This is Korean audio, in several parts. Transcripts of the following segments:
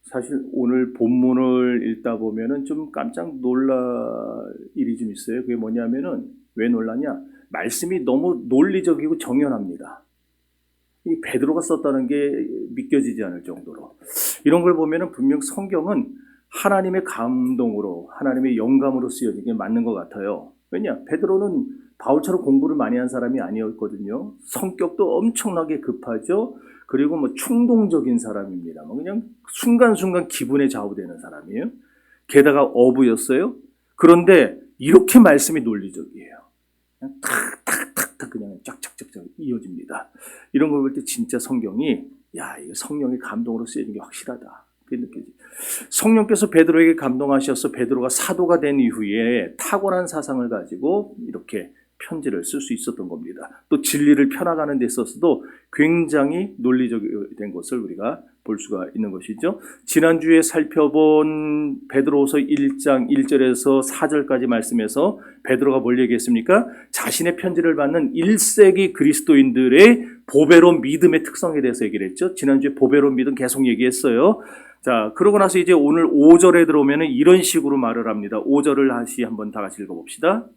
사실 오늘 본문을 읽다 보면은 좀 깜짝 놀랄 일이 좀 있어요. 그게 뭐냐면은, 왜 놀라냐? 말씀이 너무 논리적이고 정연합니다. 이 베드로가 썼다는 게 믿겨지지 않을 정도로. 이런 걸 보면은 분명 성경은 하나님의 감동으로, 하나님의 영감으로 쓰여진 게 맞는 것 같아요. 왜냐? 베드로는 바울처럼 공부를 많이 한 사람이 아니었거든요. 성격도 엄청나게 급하죠. 그리고 뭐 충동적인 사람입니다. 뭐 그냥 순간순간 기분에 좌우되는 사람이에요. 게다가 어부였어요. 그런데 이렇게 말씀이 논리적이에요. 그냥 탁탁탁탁 그냥 쫙쫙쫙쫙 이어집니다. 이런 걸 볼 때 진짜 성경이, 야, 이거 성령의 감동으로 쓰이는 게 확실하다. 그게 느껴지. 성령께서 베드로에게 감동하셔서 베드로가 사도가 된 이후에 탁월한 사상을 가지고 이렇게 편지를 쓸 수 있었던 겁니다. 또 진리를 펴나가는 데 있어서도 굉장히 논리적인 것을 우리가 볼 수가 있는 것이죠. 지난주에 살펴본 베드로후서 1장 1절에서 4절까지 말씀에서 베드로가 뭘 얘기했습니까? 자신의 편지를 받는 1세기 그리스도인들의 보배로운 믿음의 특성에 대해서 얘기를 했죠. 지난주에 보배로운 믿음 계속 얘기했어요. 자, 그러고 나서 이제 오늘 5절에 들어오면 이런 식으로 말을 합니다. 5절을 다시 한번 다 같이 읽어봅시다.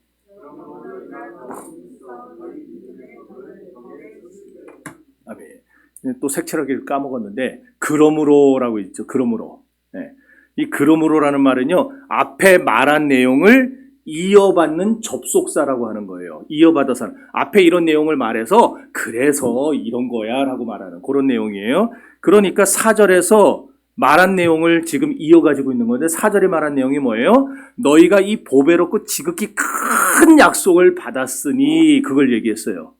아멘. 또 색칠하기를 까먹었는데, 그러므로라고 있죠. 그러므로. 네. 이 그러므로라는 말은요, 앞에 말한 내용을 이어받는 접속사라고 하는 거예요. 이어받아서 앞에 이런 내용을 말해서 그래서 이런 거야 라고 말하는 그런 내용이에요. 그러니까 4절에서 말한 내용을 지금 이어가지고 있는 건데, 4절에 말한 내용이 뭐예요? 너희가 이 보배롭고 지극히 큰 약속을 받았으니, 그걸 얘기했어요.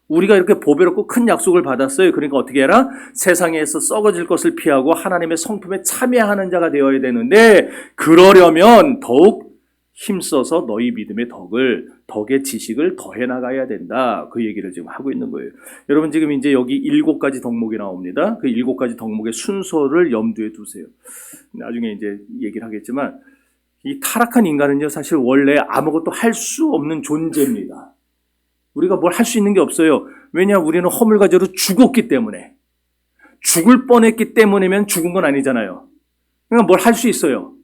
우리가 이렇게 보배롭고 큰 약속을 받았어요. 그러니까 어떻게 해라? 세상에서 썩어질 것을 피하고 하나님의 성품에 참여하는 자가 되어야 되는데, 그러려면 더욱 힘써서 너희 믿음의 덕의 지식을 더해 나가야 된다. 그 얘기를 지금 하고 있는 거예요. 여러분, 지금 이제 여기 7가지 덕목이 나옵니다. 그 7가지 덕목의 순서를 염두에 두세요. 나중에 이제 얘기를 하겠지만, 이 타락한 인간은요, 사실 원래 아무것도 할 수 없는 존재입니다. 우리가 뭘 할 수 있는 게 없어요. 왜냐? 우리는 허물과제로 죽었기 때문에. 죽을 뻔했기 때문이면 죽은 건 아니잖아요. 그러니까 뭘 할 수 있어요.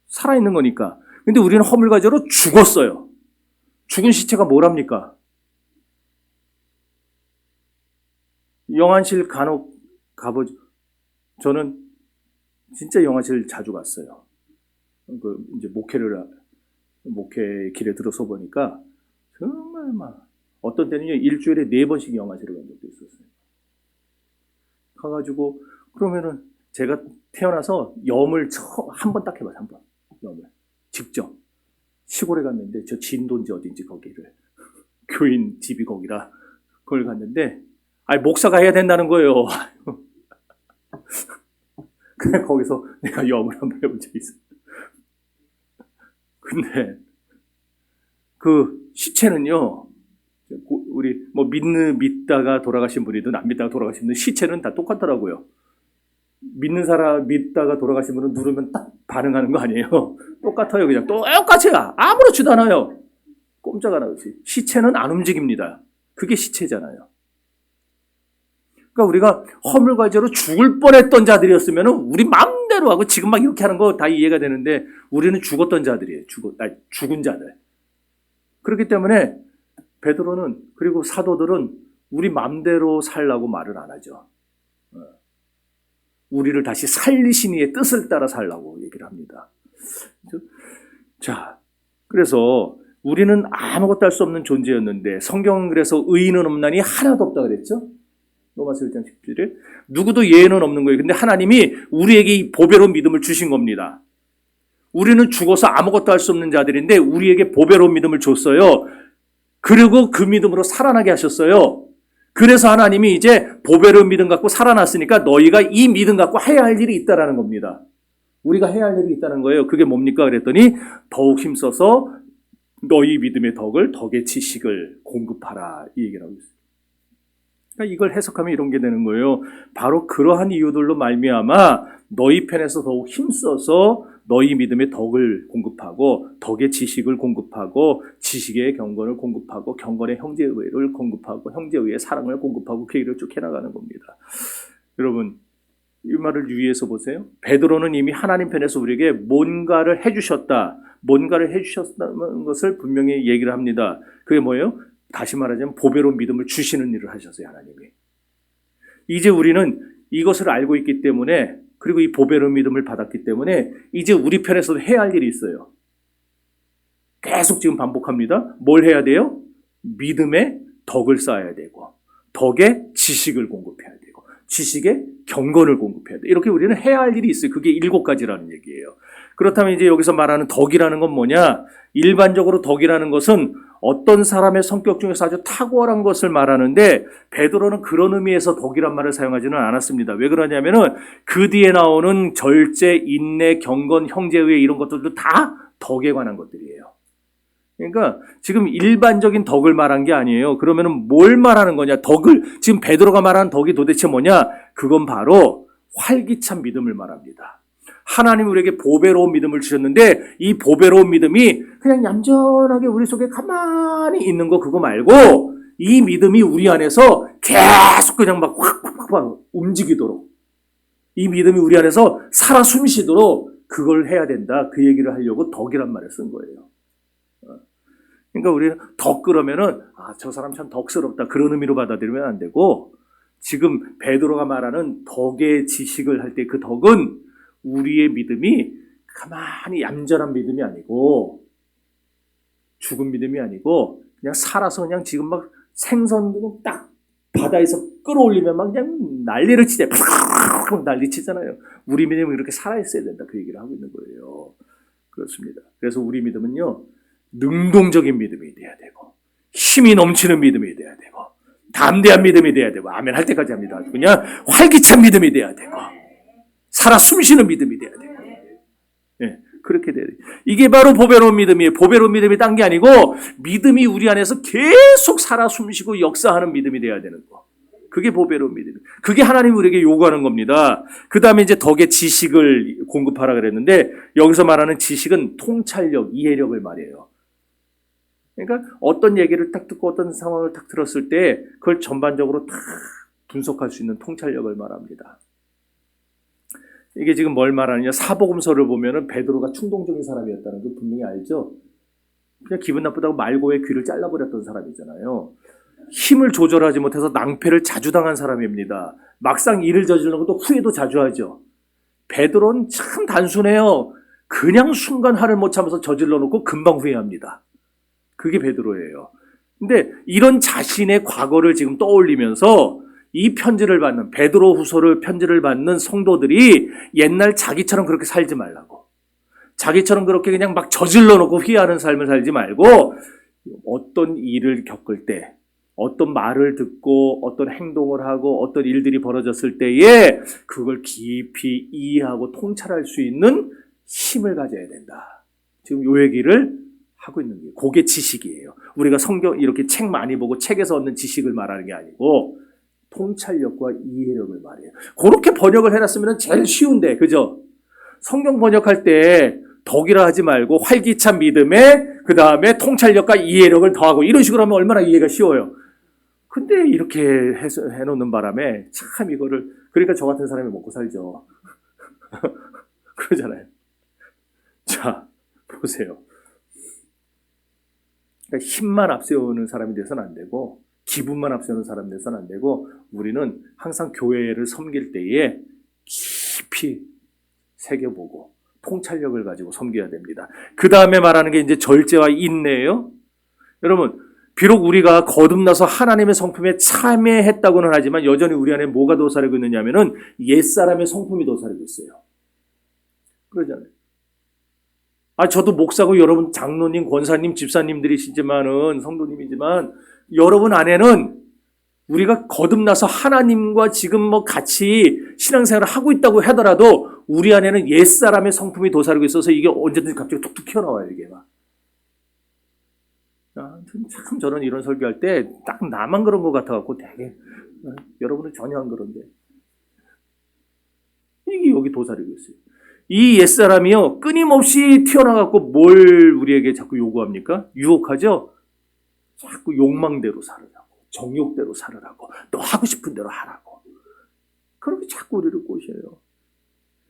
살아있는 거니까. 근데 우리는 허물과제로 죽었어요. 죽은 시체가 뭐랍니까? 영안실 간혹 가보죠. 저는 진짜 영안실 자주 갔어요. 이제 목회 길에 들어서 보니까 정말 막 어떤 때는요, 일주일에 4번씩 영화제를 간 적도 있었어요. 가가지고, 그러면은 제가 태어나서 염을 한 번 딱 해봐요, 한 번. 염을. 직접. 시골에 갔는데, 저 진도인지 어딘지 거기를. 교인 집이 거기라. 그걸 갔는데, 목사가 해야 된다는 거예요. 그냥 거기서 내가 염을 한번 해본 적이 있어요. 근데, 그 시체는요, 우리 믿다가 돌아가신 분이든 안 믿다가 돌아가신 분들 시체는 다 똑같더라고요. 믿는 사람 믿다가 돌아가신 분은 누르면 딱 반응하는 거 아니에요. 똑같아요. 그냥 똑같이 아무렇지도 않아요. 꼼짝 안 하고. 시체는 안 움직입니다. 그게 시체잖아요. 그러니까 우리가 허물과제로 죽을 뻔했던 자들이었으면 우리 마음대로 하고 지금 막 이렇게 하는 거 다 이해가 되는데, 우리는 죽었던 자들이에요. 죽은 자들. 그렇기 때문에 베드로는, 그리고 사도들은 우리 맘대로 살라고 말을 안 하죠. 우리를 다시 살리신 이의 뜻을 따라 살라고 얘기를 합니다. 자, 그래서 우리는 아무것도 할 수 없는 존재였는데, 성경은 그래서 의인은 없나니 하나도 없다 그랬죠? 로마서 1장 10절에 누구도 예외는 없는 거예요. 근데 하나님이 우리에게 이 보배로운 믿음을 주신 겁니다. 우리는 죽어서 아무것도 할 수 없는 자들인데 우리에게 보배로운 믿음을 줬어요. 그리고 그 믿음으로 살아나게 하셨어요. 그래서 하나님이 이제 보배로운 믿음 갖고 살아났으니까 너희가 이 믿음 갖고 해야 할 일이 있다라는 겁니다. 우리가 해야 할 일이 있다는 거예요. 그게 뭡니까? 그랬더니 더욱 힘써서 너희 믿음의 덕의 지식을 공급하라, 이 얘기를 하고 있어요. 그러니까 이걸 해석하면 이런 게 되는 거예요. 바로 그러한 이유들로 말미암아 너희 편에서 더욱 힘써서 너희 믿음의 덕을 공급하고, 덕의 지식을 공급하고, 지식의 경건을 공급하고, 경건의 형제의를 공급하고, 형제의의 사랑을 공급하고, 그 얘기를 쭉 해나가는 겁니다. 여러분, 이 말을 유의해서 보세요. 베드로는 이미 하나님 편에서 우리에게 뭔가를 해주셨다. 뭔가를 해주셨다는 것을 분명히 얘기를 합니다. 그게 뭐예요? 다시 말하자면 보배로운 믿음을 주시는 일을 하셨어요, 하나님이. 이제 우리는 이것을 알고 있기 때문에, 그리고 이 보배로운 믿음을 받았기 때문에 이제 우리 편에서도 해야 할 일이 있어요. 계속 지금 반복합니다. 뭘 해야 돼요? 믿음의 덕을 쌓아야 되고, 덕의 지식을 공급해야 되고, 지식의 경건을 공급해야 돼. 이렇게 우리는 해야 할 일이 있어요. 그게 7가지라는 얘기예요. 그렇다면 이제 여기서 말하는 덕이라는 건 뭐냐? 일반적으로 덕이라는 것은 어떤 사람의 성격 중에서 아주 탁월한 것을 말하는데, 베드로는 그런 의미에서 덕이란 말을 사용하지는 않았습니다. 왜 그러냐면은 그 뒤에 나오는 절제, 인내, 경건, 형제의회 이런 것들도 다 덕에 관한 것들이에요. 그러니까 지금 일반적인 덕을 말한 게 아니에요. 그러면은 뭘 말하는 거냐? 덕을, 지금 베드로가 말하는 덕이 도대체 뭐냐? 그건 바로 활기찬 믿음을 말합니다. 하나님 우리에게 보배로운 믿음을 주셨는데, 이 보배로운 믿음이 그냥 얌전하게 우리 속에 가만히 있는 거 그거 말고, 이 믿음이 우리 안에서 계속 그냥 막 확 움직이도록, 이 믿음이 우리 안에서 살아 숨쉬도록 그걸 해야 된다. 그 얘기를 하려고 덕이란 말을 쓴 거예요. 그러니까 우리는 덕 그러면은 저 사람 참 덕스럽다 그런 의미로 받아들이면 안 되고, 지금 베드로가 말하는 덕의 지식을 할 때 그 덕은 우리의 믿음이 가만히 얌전한 믿음이 아니고, 죽은 믿음이 아니고, 그냥 살아서 그냥 지금 막 생선 그냥 딱 바다에서 끌어올리면 막 그냥 난리를 치잖아요. 난리 치잖아요. 우리 믿음이 이렇게 살아있어야 된다. 그 얘기를 하고 있는 거예요. 그렇습니다. 그래서 우리 믿음은요, 능동적인 믿음이 돼야 되고, 힘이 넘치는 믿음이 돼야 되고, 담대한 믿음이 돼야 되고, 아멘 할 때까지 합니다. 그냥 활기찬 믿음이 돼야 되고, 살아 숨쉬는 믿음이 돼야 되고, 예, 그렇게 돼야 돼요. 이게 바로 보배로운 믿음이에요. 보배로운 믿음이 딴 게 아니고, 믿음이 우리 안에서 계속 살아 숨쉬고 역사하는 믿음이 돼야 되는 거. 그게 보배로운 믿음. 그게 하나님이 우리에게 요구하는 겁니다. 그 다음에 이제 덕의 지식을 공급하라 그랬는데, 여기서 말하는 지식은 통찰력, 이해력을 말해요. 그러니까 어떤 얘기를 딱 듣고 어떤 상황을 딱 들었을 때 그걸 전반적으로 다 분석할 수 있는 통찰력을 말합니다. 이게 지금 뭘 말하느냐? 사복음서를 보면은 베드로가 충동적인 사람이었다는 거 분명히 알죠? 그냥 기분 나쁘다고 말고의 귀를 잘라버렸던 사람이잖아요. 힘을 조절하지 못해서 낭패를 자주 당한 사람입니다. 막상 일을 저지르는 것도 후회도 자주 하죠. 베드로는 참 단순해요. 그냥 순간 화를 못 참아서 저질러 놓고 금방 후회합니다. 그게 베드로예요. 근데 이런 자신의 과거를 지금 떠올리면서 이 편지를 받는, 베드로 후서를 편지를 받는 성도들이 옛날 자기처럼 그렇게 살지 말라고, 자기처럼 그렇게 그냥 막 저질러 놓고 후회하는 삶을 살지 말고, 어떤 일을 겪을 때, 어떤 말을 듣고 어떤 행동을 하고 어떤 일들이 벌어졌을 때에 그걸 깊이 이해하고 통찰할 수 있는 힘을 가져야 된다. 지금 요 얘기를 하고 있는 게 그게 지식이에요. 우리가 성경 이렇게 책 많이 보고 책에서 얻는 지식을 말하는 게 아니고 통찰력과 이해력을 말해요. 그렇게 번역을 해놨으면 제일 쉬운데, 그죠? 성경 번역할 때 덕이라 하지 말고 활기찬 믿음에 그 다음에 통찰력과 이해력을 더하고 이런 식으로 하면 얼마나 이해가 쉬워요. 근데 이렇게 해놓는 바람에 참 이거를, 그러니까 저 같은 사람이 먹고 살죠. 그러잖아요. 자, 보세요. 그러니까 힘만 앞세우는 사람이 돼서는 안 되고, 기분만 앞세우는 사람이 돼서는 안 되고, 우리는 항상 교회를 섬길 때에 깊이 새겨보고 통찰력을 가지고 섬겨야 됩니다. 그 다음에 말하는 게 이제 절제와 인내예요. 여러분, 비록 우리가 거듭나서 하나님의 성품에 참여했다고는 하지만 여전히 우리 안에 뭐가 도사리고 있느냐면은 옛사람의 성품이 도사리고 있어요. 그러잖아요. 저도 목사고 여러분 장로님, 권사님, 집사님들이시지만은, 성도님이지만, 여러분 안에는 우리가 거듭나서 하나님과 지금 뭐 같이 신앙생활을 하고 있다고 하더라도 우리 안에는 옛사람의 성품이 도사리고 있어서 이게 언제든지 갑자기 툭툭 튀어나와요, 이게 막. 참 저는 이런 설교할 때 딱 나만 그런 것 같아갖고 되게, 여러분은 전혀 안 그런데 이게 여기 도사리고 있어요. 이 옛사람이요 끊임없이 튀어나와갖고 뭘 우리에게 자꾸 요구합니까? 유혹하죠? 자꾸 욕망대로 살으라고, 정욕대로 살으라고, 너 하고 싶은 대로 하라고. 그렇게 자꾸 우리를 꼬셔요.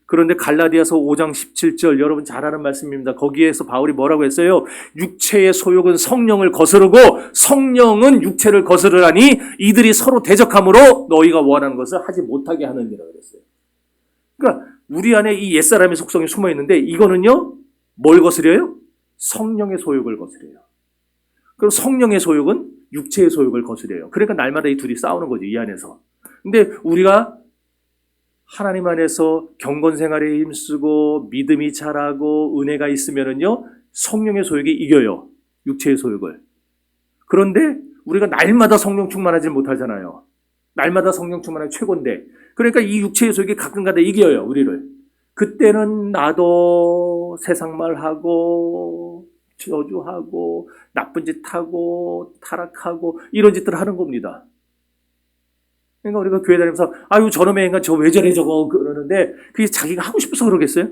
그런데 갈라디아서 5장 17절 여러분 잘 아는 말씀입니다. 거기에서 바울이 뭐라고 했어요? 육체의 소욕은 성령을 거스르고 성령은 육체를 거스르라니 이들이 서로 대적함으로 너희가 원하는 것을 하지 못하게 하느니라 그랬어요. 그러니까 우리 안에 이 옛사람의 속성이 숨어 있는데 이거는요 뭘 거스려요? 성령의 소욕을 거스려요. 그럼 성령의 소욕은 육체의 소욕을 거스려요. 그러니까 날마다 이 둘이 싸우는 거죠, 이 안에서. 근데 우리가 하나님 안에서 경건 생활에 힘쓰고 믿음이 자라고 은혜가 있으면은요 성령의 소욕이 이겨요, 육체의 소욕을. 그런데 우리가 날마다 성령 충만하지 못하잖아요. 날마다 성령 충만하기 최고인데, 그러니까 이 육체의 소욕이 가끔가다 이겨요, 우리를. 그때는 나도 세상 말하고 저주하고 나쁜 짓 하고 타락하고 이런 짓들을 하는 겁니다. 그러니까 우리가 교회 다니면서 아유 저놈의 인간 저 왜 저래 저거 그러는데 그게 자기가 하고 싶어서 그러겠어요?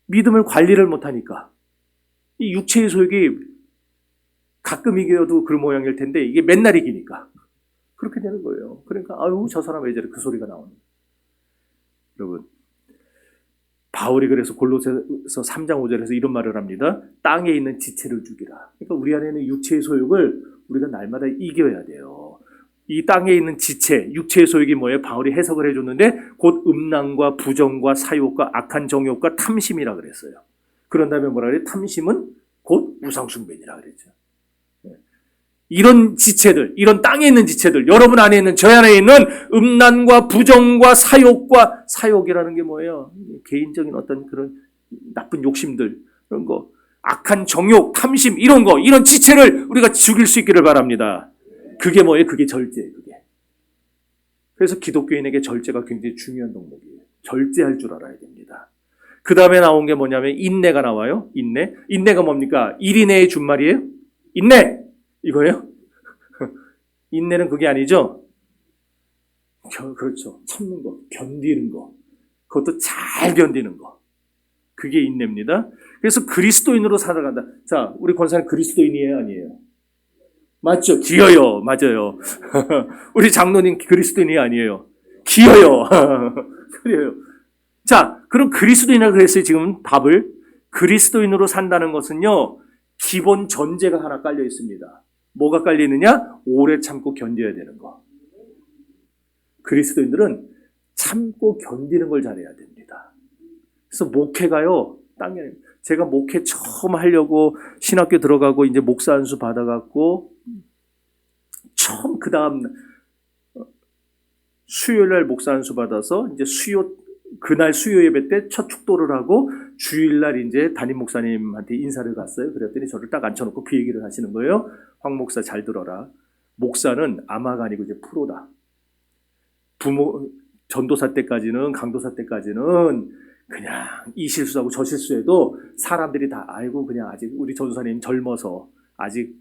믿음을 관리를 못하니까. 이 육체의 소욕이 가끔 이겨도 그 모양일 텐데 이게 맨날 이기니까 그렇게 되는 거예요. 그러니까 아유 저 사람 왜 저래 그 소리가 나오는 거예요. 여러분, 바울이 그래서 골로새서 3장 5절에서 이런 말을 합니다. 땅에 있는 지체를 죽이라. 그러니까 우리 안에 있는 육체의 소욕을 우리가 날마다 이겨야 돼요. 이 땅에 있는 지체, 육체의 소욕이 뭐예요? 바울이 해석을 해줬는데 곧 음란과 부정과 사욕과 악한 정욕과 탐심이라 그랬어요. 그런 다음에 뭐라 그래요? 탐심은 곧 우상숭배니라 그랬죠. 이런 지체들, 이런 땅에 있는 지체들, 여러분 안에 있는, 저 안에 있는 음란과 부정과 사욕과, 사욕이라는 게 뭐예요? 개인적인 어떤 그런 나쁜 욕심들, 그런 거, 악한 정욕, 탐심, 이런 거, 이런 지체를 우리가 죽일 수 있기를 바랍니다. 그게 뭐예요? 그게 절제예요, 그게. 그래서 기독교인에게 절제가 굉장히 중요한 덕목이에요. 절제할 줄 알아야 됩니다. 그 다음에 나온 게 뭐냐면 인내가 나와요. 인내. 인내가 뭡니까? 1인내의 준말이에요? 인내! 이거예요? 인내는 그게 아니죠? 그렇죠. 참는 거, 견디는 거. 그것도 잘 견디는 거. 그게 인내입니다. 그래서 그리스도인으로 살아간다. 자, 우리 권사님 그리스도인이에요? 아니에요? 맞죠? 기어요. 맞아요. 우리 장로님 그리스도인이 아니에요. 기어요. 그래요. 자, 그럼 그리스도인이라고 그랬어요. 지금 답을. 그리스도인으로 산다는 것은요, 기본 전제가 하나 깔려 있습니다. 뭐가 깔려 있느냐? 오래 참고 견뎌야 되는 거. 그리스도인들은 참고 견디는 걸 잘해야 됩니다. 그래서 목회가요, 당연히 제가 목회 처음 하려고 신학교 들어가고 이제 목사 안수 받아갖고 처음 그 다음 수요일 날 목사 안수 받아서 이제 그날 수요 예배 때 첫 축도를 하고 주일날 이제 담임 목사님한테 인사를 갔어요. 그랬더니 저를 딱 앉혀놓고 그 얘기를 하시는 거예요. 황 목사 잘 들어라. 목사는 아마가 아니고 이제 프로다. 전도사 때까지는, 강도사 때까지는 그냥 이 실수하고 저 실수해도 사람들이 다 아이고 그냥 아직 우리 전도사님 젊어서 아직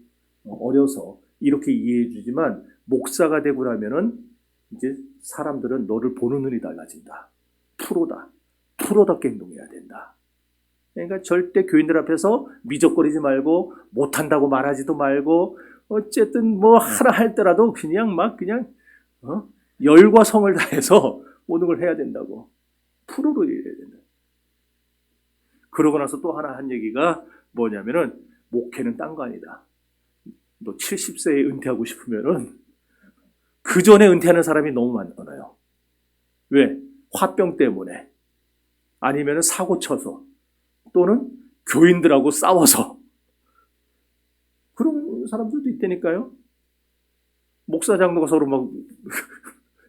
어려서 이렇게 이해해 주지만 목사가 되고 나면은 이제 사람들은 너를 보는 눈이 달라진다. 프로다. 프로답게 행동해야 된다. 그러니까 절대 교인들 앞에서 미적거리지 말고 못한다고 말하지도 말고 어쨌든 뭐 하라 할때라도 그냥 막 그냥 열과 성을 다해서 모든 걸 해야 된다고. 프로로 해야 된다. 그러고 나서 또 하나 한 얘기가 뭐냐면은 목회는 딴 거 아니다. 너 70세에 은퇴하고 싶으면은 그 전에 은퇴하는 사람이 너무 많아요. 왜? 화병 때문에 아니면 사고 쳐서 또는 교인들하고 싸워서 그런 사람들도 있다니까요. 목사 장로가 서로 막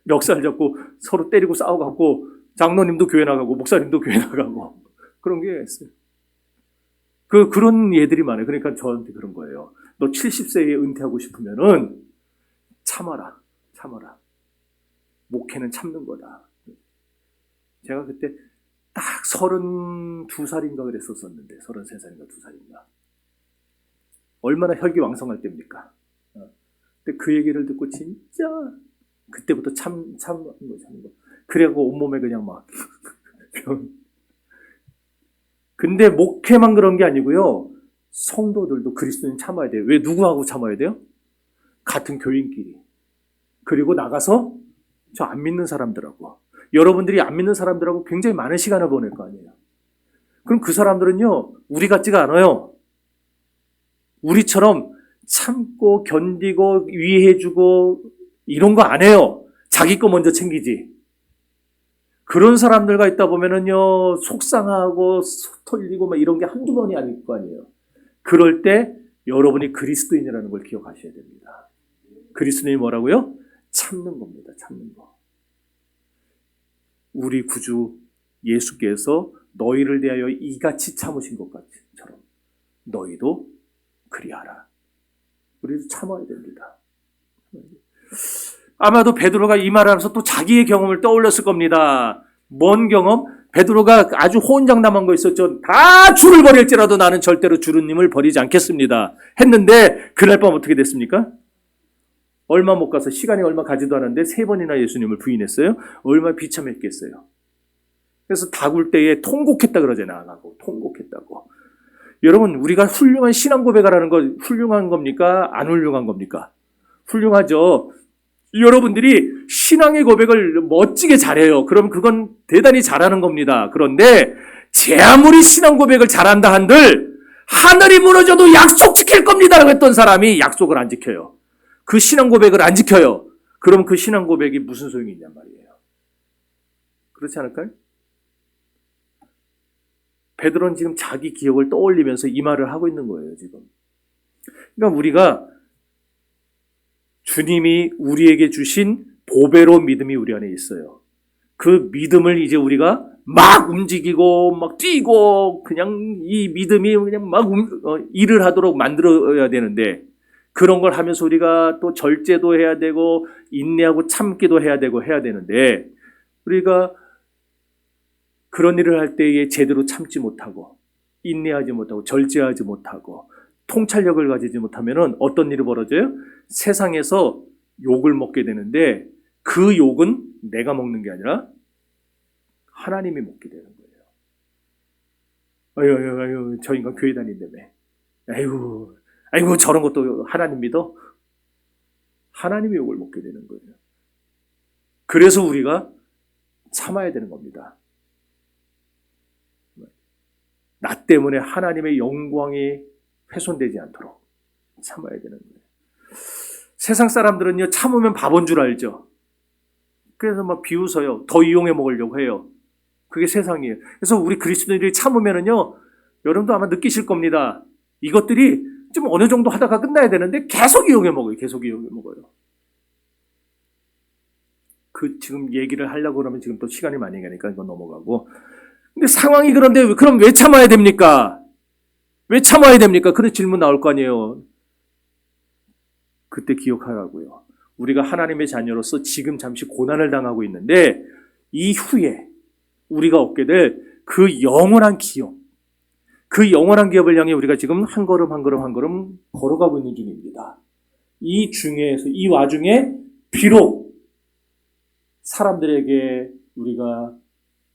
멱살 잡고 서로 때리고 싸워갖고 장로님도 교회 나가고 목사님도 교회 나가고 그런 게 있어요. 그런 예들이 많아요. 그러니까 저한테 그런 거예요. 너 70세에 은퇴하고 싶으면은 참아라. 목회는 참는 거다. 제가 그때 딱 32살인가 그랬었는데 33살인가 2살인가 얼마나 혈기왕성할 때입니까? 근데 그 얘기를 듣고 진짜 그때부터 참는 거. 그래갖고 온몸에 그냥 막 근데 목회만 그런 게 아니고요. 성도들도 그리스도인 참아야 돼요. 왜 누구하고 참아야 돼요? 같은 교인끼리. 그리고 나가서 저 안 믿는 사람들하고, 여러분들이 안 믿는 사람들하고 굉장히 많은 시간을 보낼 거 아니에요. 그럼 그 사람들은요, 우리 같지가 않아요. 우리처럼 참고 견디고 위해주고 이런 거 안 해요. 자기 거 먼저 챙기지. 그런 사람들과 있다 보면은요, 속상하고 털리고 막 이런 게 한두 번이 아닐 거 아니에요. 그럴 때 여러분이 그리스도인이라는 걸 기억하셔야 됩니다. 그리스도인이 뭐라고요? 참는 겁니다. 참는 거. 우리 구주 예수께서 너희를 대하여 이같이 참으신 것처럼 너희도 그리하라. 우리도 참아야 됩니다. 아마도 베드로가 이 말을 하면서 또 자기의 경험을 떠올렸을 겁니다. 뭔 경험? 베드로가 아주 호언장담한 거 있었죠. 다 주를 버릴지라도 나는 절대로 주님을 버리지 않겠습니다. 했는데 그날 밤 어떻게 됐습니까? 얼마 못 가서 시간이 얼마 가지도 않았는데 3번이나 예수님을 부인했어요. 얼마나 비참했겠어요. 그래서 다굴 때에 통곡했다 그러잖아요. 안 하고 통곡했다고. 여러분, 우리가 훌륭한 신앙 고백하라는 거 훌륭한 겁니까? 안 훌륭한 겁니까? 훌륭하죠. 여러분들이 신앙의 고백을 멋지게 잘해요. 그럼 그건 대단히 잘하는 겁니다. 그런데 제 아무리 신앙 고백을 잘한다 한들 하늘이 무너져도 약속 지킬 겁니다 라고 했던 사람이 약속을 안 지켜요. 그 신앙 고백을 안 지켜요. 그럼 그 신앙 고백이 무슨 소용이 있냔 말이에요. 그렇지 않을까요? 베드로는 지금 자기 기억을 떠올리면서 이 말을 하고 있는 거예요, 지금. 그러니까 우리가 주님이 우리에게 주신 보배로 믿음이 우리 안에 있어요. 그 믿음을 이제 우리가 막 움직이고 막 뛰고 그냥 이 믿음이 그냥 막 일을 하도록 만들어야 되는데, 그런 걸 하면서 우리가 또 절제도 해야 되고 인내하고 참기도 해야 되고 해야 되는데, 우리가 그런 일을 할 때에 제대로 참지 못하고 인내하지 못하고 절제하지 못하고 통찰력을 가지지 못하면 어떤 일이 벌어져요? 세상에서 욕을 먹게 되는데 그 욕은 내가 먹는 게 아니라 하나님이 먹게 되는 거예요. 아유, 저 인간 교회 다닌다며. 아이고, 저런 것도 하나님 믿어? 하나님이 욕을 먹게 되는 거예요. 그래서 우리가 참아야 되는 겁니다. 나 때문에 하나님의 영광이 훼손되지 않도록 참아야 되는 거예요. 세상 사람들은요, 참으면 바본 줄 알죠. 그래서 막 비웃어요. 더 이용해 먹으려고 해요. 그게 세상이에요. 그래서 우리 그리스도인들이 참으면은요, 여러분도 아마 느끼실 겁니다. 이것들이 좀 어느 정도 하다가 끝나야 되는데 계속 이용해 먹어요. 계속 이용해 먹어요. 그 지금 얘기를 하려고 그러면 지금 또 시간이 많이 가니까 이건 넘어가고. 근데 상황이 그런데 그럼 왜 참아야 됩니까? 왜 참아야 됩니까? 그런 질문 나올 거 아니에요. 그때 기억하라고요. 우리가 하나님의 자녀로서 지금 잠시 고난을 당하고 있는데 이후에 우리가 얻게 될 그 영원한 기업, 그 영원한 기업을 향해 우리가 지금 한 걸음 한 걸음 한 걸음 걸어가고 있는 중입니다. 이 와중에 비록 사람들에게 우리가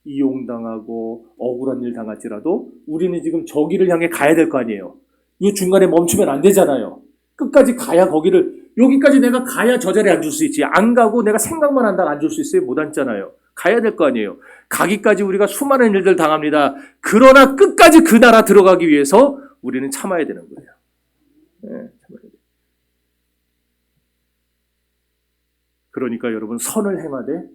이용당하고 억울한 일 당할지라도 우리는 지금 저기를 향해 가야 될 거 아니에요. 이 중간에 멈추면 안 되잖아요. 끝까지 가야 여기까지 내가 가야 저 자리에 앉을 수 있지. 안 가고 내가 생각만 한다고 앉을 수 있어요? 못 앉잖아요. 가야 될 거 아니에요. 가기까지 우리가 수많은 일들 당합니다. 그러나 끝까지 그 나라 들어가기 위해서 우리는 참아야 되는 거예요. 네, 참아야 돼요. 그러니까 여러분, 선을 행하되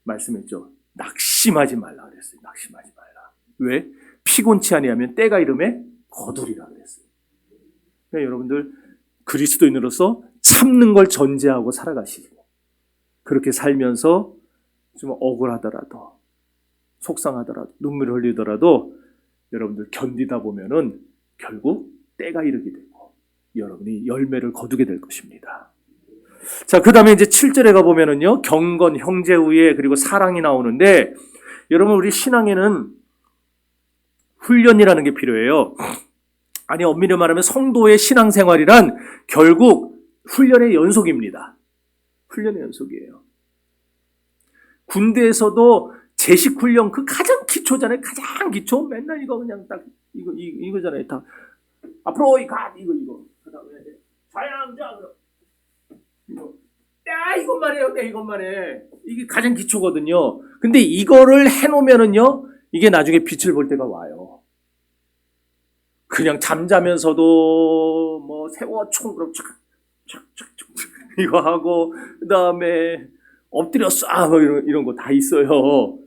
말씀했죠. 낙심하지 말라 그랬어요. 낙심하지 말라. 왜? 피곤치 아니하면 때가 이름에 거두리라 그랬어요. 그러니까 여러분들 그리스도인으로서 참는 걸 전제하고 살아가시고, 그렇게 살면서 좀 억울하더라도 속상하더라도 눈물을 흘리더라도 여러분들 견디다 보면은 결국 때가 이르게 되고 여러분이 열매를 거두게 될 것입니다. 자, 그 다음에 이제 7절에 가보면은요, 경건, 형제 우애, 그리고 사랑이 나오는데, 여러분, 우리 신앙에는 훈련이라는 게 필요해요. 아니, 엄밀히 말하면 성도의 신앙생활이란 결국 훈련의 연속입니다. 훈련의 연속이에요. 군대에서도 제식 훈련, 그 가장 기초잖아요. 가장 기초. 맨날 이거 그냥 딱, 이거잖아요. 다. 앞으로 가, 이거. 그 다음에 좌양좌, 이거 땡 야, 이것만 해요. 내 이것만 해. 이게 가장 기초거든요. 근데 이거를 해놓으면은요, 이게 나중에 빛을 볼 때가 와요. 그냥 잠자면서도 뭐 세워 총으로 착착착착 이거 하고, 그 다음에 엎드려 쏴 뭐 이런 거 다 있어요.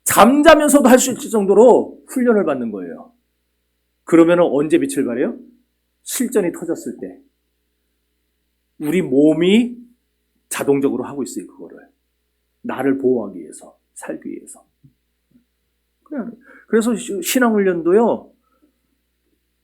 잠자면서도 할 수 있을 정도로 훈련을 받는 거예요. 그러면은 언제 빛을 발해요? 실전이 터졌을 때. 우리 몸이 자동적으로 하고 있어요, 그거를. 나를 보호하기 위해서, 살기 위해서. 그래서 신앙훈련도요,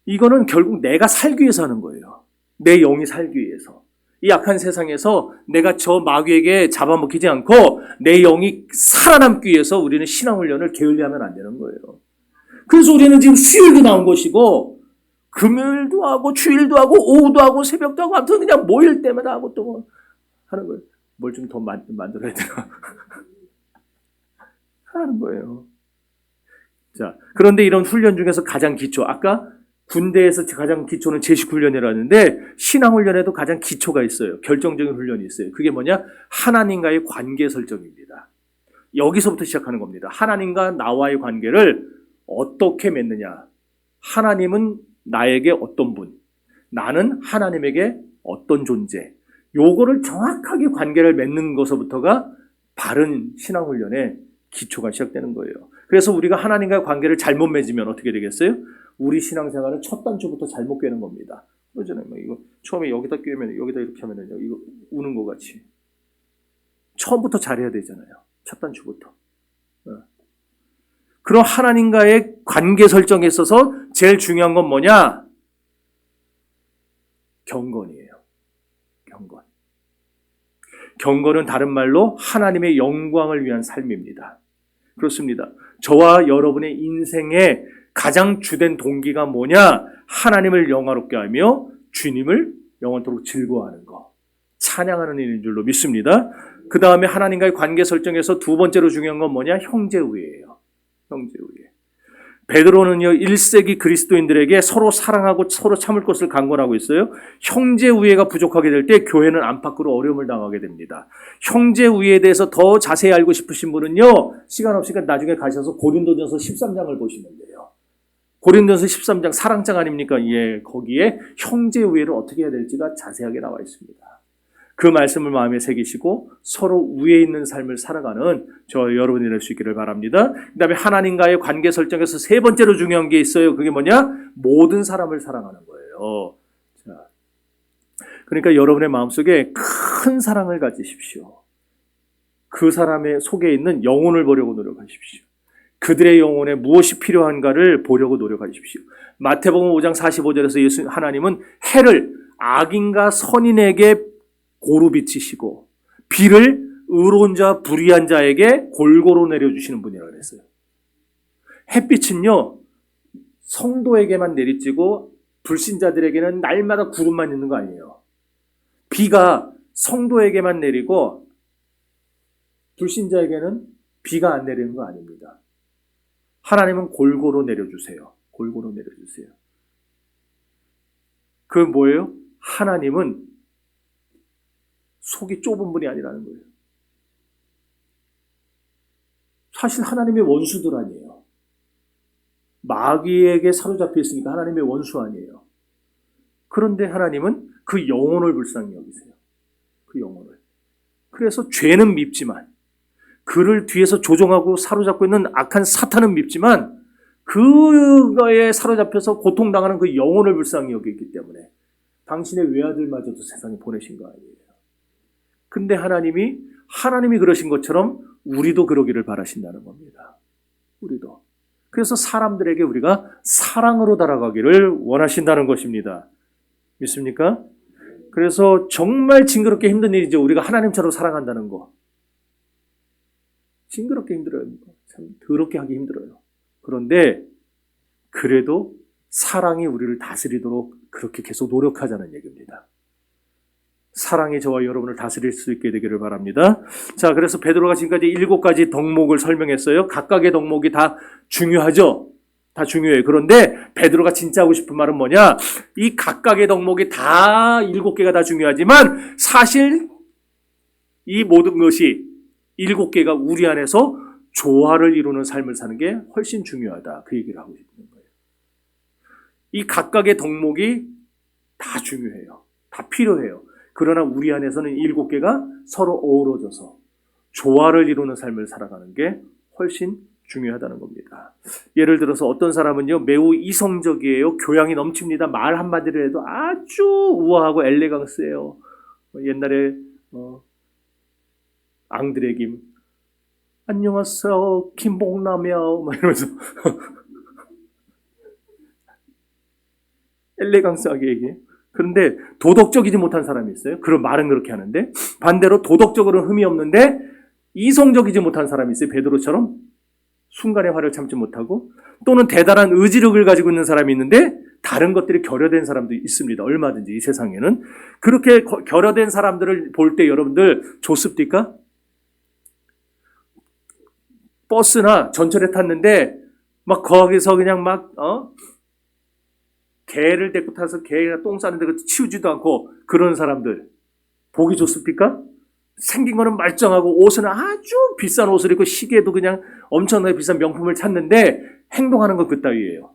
이거는 결국 내가 살기 위해서 하는 거예요. 내 영이 살기 위해서. 이 악한 세상에서 내가 저 마귀에게 잡아먹히지 않고 내 영이 살아남기 위해서 우리는 신앙훈련을 게을리하면 안 되는 거예요. 그래서 우리는 지금 수요일도 나온 것이고, 금요일도 하고, 주일도 하고, 오후도 하고, 새벽도 하고, 아무튼 그냥 모일 때마다 하고 또 뭐 하는 거예요. 뭘 좀 더 만들어야 되나? 하는 거예요. 자, 그런데 이런 훈련 중에서 가장 기초, 아까 군대에서 가장 기초는 제식훈련이라는데, 신앙훈련에도 가장 기초가 있어요. 결정적인 훈련이 있어요. 그게 뭐냐? 하나님과의 관계 설정입니다. 여기서부터 시작하는 겁니다. 하나님과 나와의 관계를 어떻게 맺느냐? 하나님은 나에게 어떤 분, 나는 하나님에게 어떤 존재, 요거를 정확하게 관계를 맺는 것부터가 바른 신앙훈련의 기초가 시작되는 거예요. 그래서 우리가 하나님과의 관계를 잘못 맺으면 어떻게 되겠어요? 우리 신앙생활은 첫 단추부터 잘못 꿰는 겁니다. 그러잖아요. 이거 처음에 여기다 꿰면 여기다 이렇게 하면은 이거 우는 것 같이. 처음부터 잘해야 되잖아요. 첫 단추부터. 그런 하나님과의 관계 설정에 있어서 제일 중요한 건 뭐냐? 경건이에요. 경건. 경건은 다른 말로 하나님의 영광을 위한 삶입니다. 그렇습니다. 저와 여러분의 인생의 가장 주된 동기가 뭐냐? 하나님을 영화롭게 하며 주님을 영원토록 즐거워하는 것. 찬양하는 일인 줄로 믿습니다. 그 다음에 하나님과의 관계 설정에서 두 번째로 중요한 건 뭐냐? 형제우애예요. 형제우애. 베드로는요, 1세기 그리스도인들에게 서로 사랑하고 서로 참을 것을 강권하고 있어요. 형제우애가 부족하게 될 때 교회는 안팎으로 어려움을 당하게 됩니다. 형제우애에 대해서 더 자세히 알고 싶으신 분은요, 시간 없으니까 나중에 가셔서 고린도전서 13장을 보시면 돼요. 고린도전서 13장 사랑장 아닙니까? 예, 거기에 형제우애를 어떻게 해야 될지가 자세하게 나와 있습니다. 그 말씀을 마음에 새기시고 서로 우애 있는 삶을 살아가는 저 여러분이 될 수 있기를 바랍니다. 그 다음에 하나님과의 관계 설정에서 세 번째로 중요한 게 있어요. 그게 뭐냐? 모든 사람을 사랑하는 거예요. 자, 그러니까 여러분의 마음속에 큰 사랑을 가지십시오. 그 사람의 속에 있는 영혼을 보려고 노력하십시오. 그들의 영혼에 무엇이 필요한가를 보려고 노력하십시오. 마태복음 5장 45절에서 예수 하나님은 해를 악인과 선인에게 고루 비치시고 비를 의로운 자 불의한 자에게 골고루 내려주시는 분이라고 그랬어요. 햇빛은요, 성도에게만 내리쬐고 불신자들에게는 날마다 구름만 있는 거 아니에요. 비가 성도에게만 내리고 불신자에게는 비가 안 내리는 거 아닙니다. 하나님은 골고루 내려주세요. 골고루 내려주세요. 그 뭐예요? 하나님은 속이 좁은 분이 아니라는 거예요. 사실 하나님의 원수들 아니에요. 마귀에게 사로잡혀 있으니까 하나님의 원수 아니에요. 그런데 하나님은 그 영혼을 불쌍히 여기세요. 그 영혼을. 그래서 죄는 밉지만, 그를 뒤에서 조종하고 사로잡고 있는 악한 사탄은 밉지만, 그거에 사로잡혀서 고통당하는 그 영혼을 불쌍히 여기기 때문에 당신의 외아들마저도 세상에 보내신 거 아니에요. 근데 하나님이 그러신 것처럼 우리도 그러기를 바라신다는 겁니다. 우리도. 그래서 사람들에게 우리가 사랑으로 달아가기를 원하신다는 것입니다. 믿습니까? 그래서 정말 징그럽게 힘든 일이죠. 우리가 하나님처럼 사랑한다는 거. 징그럽게 힘들어요. 참 더럽게 하기 힘들어요. 그런데 그래도 사랑이 우리를 다스리도록 그렇게 계속 노력하자는 얘기입니다. 사랑이 저와 여러분을 다스릴 수 있게 되기를 바랍니다. 자, 그래서 베드로가 지금까지 7가지 덕목을 설명했어요. 각각의 덕목이 다 중요하죠. 다 중요해요. 그런데 베드로가 진짜 하고 싶은 말은 뭐냐? 이 각각의 덕목이 다 7개가 다 중요하지만 사실 이 모든 것이 7개가 우리 안에서 조화를 이루는 삶을 사는 게 훨씬 중요하다. 그 얘기를 하고 있는 거예요. 이 각각의 덕목이 다 중요해요. 다 필요해요. 그러나 우리 안에서는 7개가 서로 어우러져서 조화를 이루는 삶을 살아가는 게 훨씬 중요하다는 겁니다. 예를 들어서 어떤 사람은요, 매우 이성적이에요. 교양이 넘칩니다. 말 한마디를 해도 아주 우아하고 엘레강스해요. 옛날에 앙드레 김, 안녕하세요, 김복남이요, 막 이러면서 엘레강스하게 얘기해요. 그런데 도덕적이지 못한 사람이 있어요. 그런 말은 그렇게 하는데, 반대로 도덕적으로는 흠이 없는데 이성적이지 못한 사람이 있어요. 베드로처럼 순간의 화를 참지 못하고, 또는 대단한 의지력을 가지고 있는 사람이 있는데 다른 것들이 결여된 사람도 있습니다. 얼마든지 이 세상에는. 그렇게 결여된 사람들을 볼 때 여러분들 좋습니까? 버스나 전철에 탔는데 막 거기서 그냥 개를 데리고 타서 개가 똥 싸는데 치우지도 않고 그런 사람들 보기 좋습니까? 생긴 거는 말짱하고 옷은 아주 비싼 옷을 입고 시계도 그냥 엄청나게 비싼 명품을 찾는데 행동하는 건 그따위예요.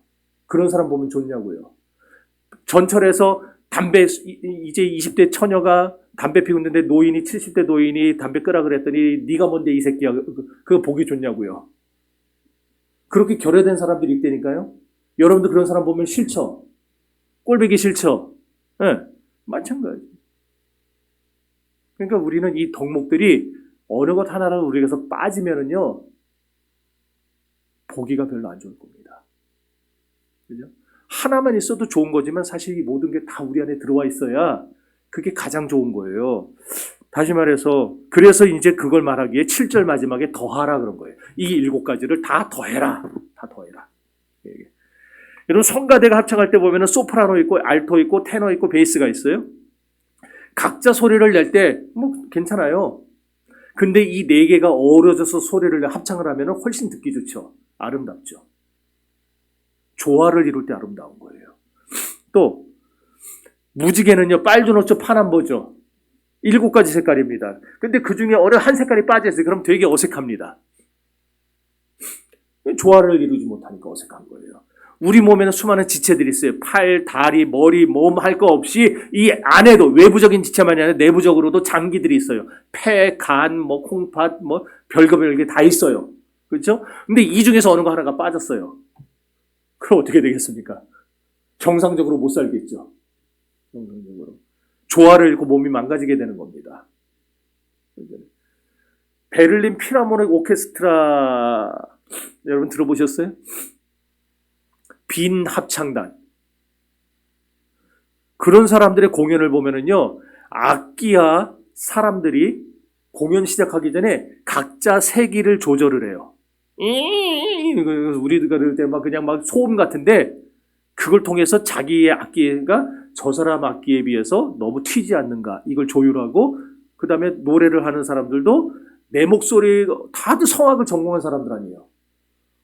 그런 사람 보면 좋냐고요. 전철에서 담배, 이제 20대 처녀가 담배 피우고 있는데 70대 노인이 담배 끄라 그랬더니 네가 뭔데 이 새끼야. 그거 보기 좋냐고요. 그렇게 결여된 사람들이 있다니까요. 여러분도 그런 사람 보면 싫죠? 꼴보기 싫죠? 네, 마찬가지. 그러니까 우리는 이 덕목들이 어느 것 하나를 우리에게서 빠지면은요, 보기가 별로 안 좋을 겁니다. 그죠? 하나만 있어도 좋은 거지만 사실 이 모든 게 다 우리 안에 들어와 있어야 그게 가장 좋은 거예요. 다시 말해서, 그래서 이제 그걸 말하기에 7절 마지막에 더하라 그런 거예요. 이 7가지를 다 더해라. 다 더해라. 여러분, 성가대가 합창할 때 보면은 소프라노 있고, 알토 있고, 테너 있고, 베이스가 있어요. 각자 소리를 낼 때, 괜찮아요. 근데 이 4개가 어우러져서 소리를 합창을 하면 훨씬 듣기 좋죠. 아름답죠. 조화를 이룰 때 아름다운 거예요. 또, 무지개는요, 빨주노초 파남보죠. 7가지 색깔입니다. 근데 그 중에 어느 한 색깔이 빠져있어요. 그럼 되게 어색합니다. 조화를 이루지 못하니까 어색한 거예요. 우리 몸에는 수많은 지체들이 있어요. 팔, 다리, 머리, 몸 할 거 없이 이 안에도 외부적인 지체만이 아니라 내부적으로도 장기들이 있어요. 폐, 간, 콩팥, 별거 다 있어요. 그렇죠? 근데 이 중에서 어느 거 하나가 빠졌어요. 그럼 어떻게 되겠습니까? 정상적으로 못 살겠죠. 정상적으로. 조화를 잃고 몸이 망가지게 되는 겁니다. 베를린 필하모닉 오케스트라 여러분 들어보셨어요? 빈 합창단. 그런 사람들의 공연을 보면은요, 악기와 사람들이 공연 시작하기 전에 각자 세기를 조절을 해요. 우리가 들을 때 그냥 소음 같은데, 그걸 통해서 자기의 악기가 저 사람 악기에 비해서 너무 튀지 않는가, 이걸 조율하고, 그 다음에 노래를 하는 사람들도 내 목소리, 다들 성악을 전공한 사람들 아니에요.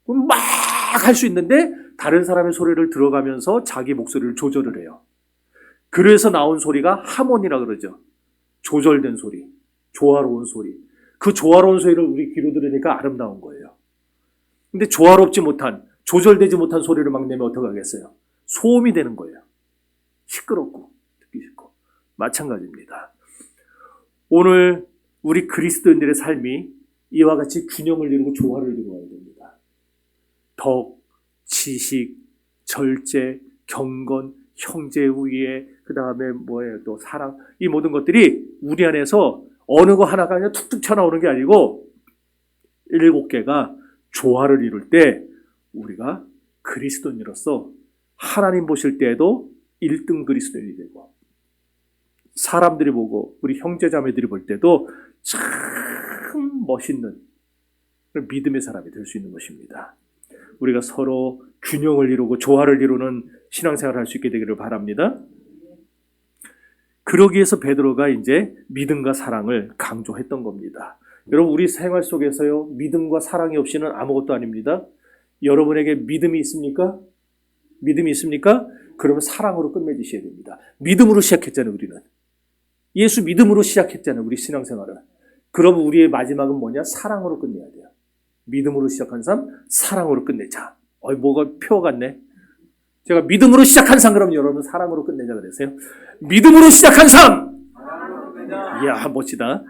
그럼 막 할 수 있는데 다른 사람의 소리를 들어가면서 자기 목소리를 조절을 해요. 그래서 나온 소리가 하모니라 그러죠. 조절된 소리, 조화로운 소리. 그 조화로운 소리를 우리 귀로 들으니까 아름다운 거예요. 근데 조화롭지 못한, 조절되지 못한 소리를 막 내면 어떡하겠어요? 소음이 되는 거예요. 시끄럽고 듣기 싫고. 마찬가지입니다. 오늘 우리 그리스도인들의 삶이 이와 같이 균형을 이루고 조화를 이루어야 됩니다. 덕, 지식, 절제, 경건, 형제 우애, 그 다음에 또 사랑, 이 모든 것들이 우리 안에서 어느 거 하나가 그냥 툭툭 튀어나오는 게 아니고 7개가 조화를 이룰 때 우리가 그리스도인으로서 하나님 보실 때에도 1등 그리스도인이 되고, 사람들이 보고 우리 형제자매들이 볼 때도 참 멋있는 믿음의 사람이 될 수 있는 것입니다. 우리가 서로 균형을 이루고 조화를 이루는 신앙생활을 할 수 있게 되기를 바랍니다. 그러기 위해서 베드로가 이제 믿음과 사랑을 강조했던 겁니다. 여러분, 우리 생활 속에서요, 믿음과 사랑이 없이는 아무것도 아닙니다. 여러분에게 믿음이 있습니까? 믿음이 있습니까? 그러면 사랑으로 끝맺으셔야 됩니다. 믿음으로 시작했잖아요, 우리는. 예수 믿음으로 시작했잖아요, 우리 신앙생활을. 그럼 우리의 마지막은 뭐냐? 사랑으로 끝내야 돼요. 믿음으로 시작한 삶, 사랑으로 끝내자. 뭐가 표 같네. 제가 믿음으로 시작한 삶, 그럼 여러분 사랑으로 끝내자 그랬어요. 믿음으로 시작한 삶! 이야, 멋지다.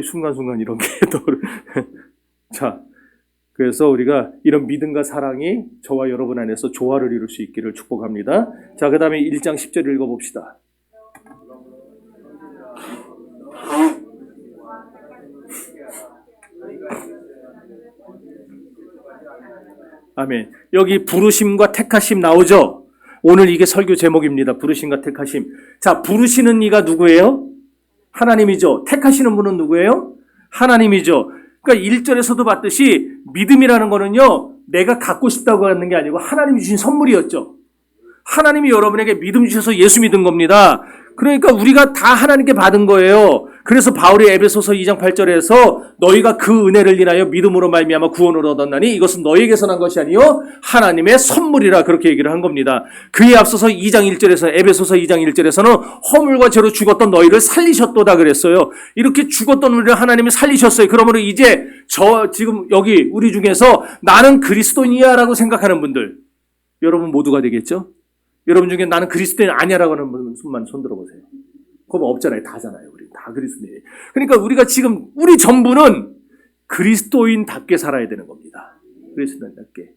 순간순간 이런 게 자, 그래서 우리가 이런 믿음과 사랑이 저와 여러분 안에서 조화를 이룰 수 있기를 축복합니다. 자, 그 다음에 1장 10절 읽어봅시다. 아멘. 여기 부르심과 택하심 나오죠? 오늘 이게 설교 제목입니다. 부르심과 택하심. 자, 부르시는 이가 누구예요? 하나님이죠. 택하시는 분은 누구예요? 하나님이죠. 그러니까 1절에서도 봤듯이 믿음이라는 거는요, 내가 갖고 싶다고 하는 게 아니고 하나님이 주신 선물이었죠. 하나님이 여러분에게 믿음 주셔서 예수 믿은 겁니다. 그러니까 우리가 다 하나님께 받은 거예요. 그래서 바울이 에베소서 2장 8절에서 너희가 그 은혜를 인하여 믿음으로 말미암아 구원을 얻었나니 이것은 너희에게서 난 것이 아니요 하나님의 선물이라, 그렇게 얘기를 한 겁니다. 그에 앞서서 2장 1절에서 에베소서 2장 1절에서는 허물과 죄로 죽었던 너희를 살리셨도다 그랬어요. 이렇게 죽었던 우리를 하나님이 살리셨어요. 그러므로 이제 지금 여기 우리 중에서 나는 그리스도인이야라고 생각하는 분들, 여러분 모두가 되겠죠? 여러분 중에 나는 그리스도인 아니야라고 하는 분만 손 들어보세요. 그거 없잖아요. 다잖아요. 우리 다 그리스도인. 그러니까 우리가 지금 우리 전부는 그리스도인답게 살아야 되는 겁니다. 그리스도인답게.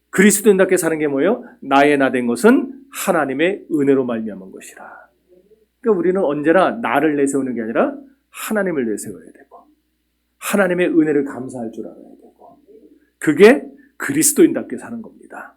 그리스도인답게 사는 게 뭐예요? 나의 나 된 것은 하나님의 은혜로 말미암은 것이라. 그러니까 우리는 언제나 나를 내세우는 게 아니라 하나님을 내세워야 되고, 하나님의 은혜를 감사할 줄 알아야 되고, 그게 그리스도인답게 사는 겁니다.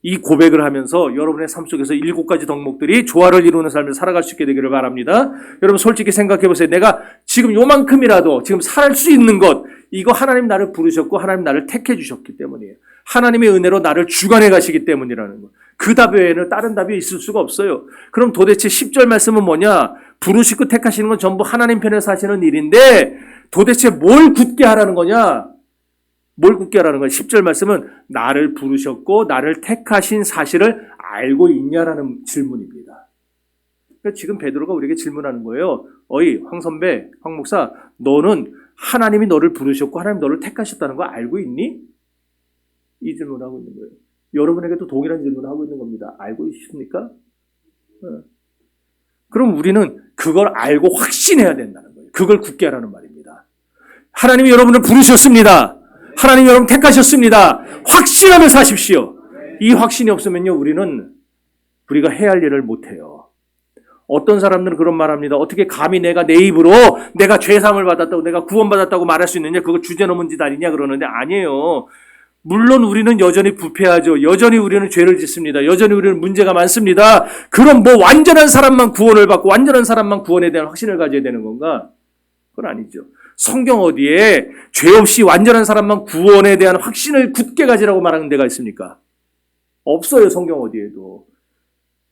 이 고백을 하면서 여러분의 삶 속에서 7가지 덕목들이 조화를 이루는 삶을 살아갈 수 있게 되기를 바랍니다. 여러분 솔직히 생각해 보세요. 내가 지금 요만큼이라도 지금 살 수 있는 것, 이거 하나님 나를 부르셨고 하나님 나를 택해 주셨기 때문이에요. 하나님의 은혜로 나를 주관해 가시기 때문이라는 것. 그 답 외에는 다른 답이 있을 수가 없어요. 그럼 도대체 10절 말씀은 뭐냐? 부르시고 택하시는 건 전부 하나님 편에서 하시는 일인데 도대체 뭘 굳게 하라는 거냐? 뭘 굳게 하라는 거야? 10절 말씀은 나를 부르셨고 나를 택하신 사실을 알고 있냐라는 질문입니다. 그러니까 지금 베드로가 우리에게 질문하는 거예요. 황 선배, 황 목사, 너는 하나님이 너를 부르셨고 하나님 너를 택하셨다는 거 알고 있니? 이 질문을 하고 있는 거예요. 여러분에게도 동일한 질문을 하고 있는 겁니다. 알고 있습니까? 그럼 우리는 그걸 알고 확신해야 된다는 거예요. 그걸 굳게 하라는 말입니다. 하나님이 여러분을 부르셨습니다. 하나님 여러분 택하셨습니다. 확신하면서 하십시오. 이 확신이 없으면요, 우리가 해야 할 일을 못해요. 어떤 사람들은 그런 말 합니다. 어떻게 감히 내가 내 입으로 내가 죄사함을 받았다고, 내가 구원받았다고 말할 수 있느냐? 그거 주제넘은 짓 아니냐? 그러는데 아니에요. 물론 우리는 여전히 부패하죠. 여전히 우리는 죄를 짓습니다. 여전히 우리는 문제가 많습니다. 그럼 완전한 사람만 구원을 받고 완전한 사람만 구원에 대한 확신을 가져야 되는 건가? 그건 아니죠. 성경 어디에 죄 없이 완전한 사람만 구원에 대한 확신을 굳게 가지라고 말하는 데가 있습니까? 없어요. 성경 어디에도.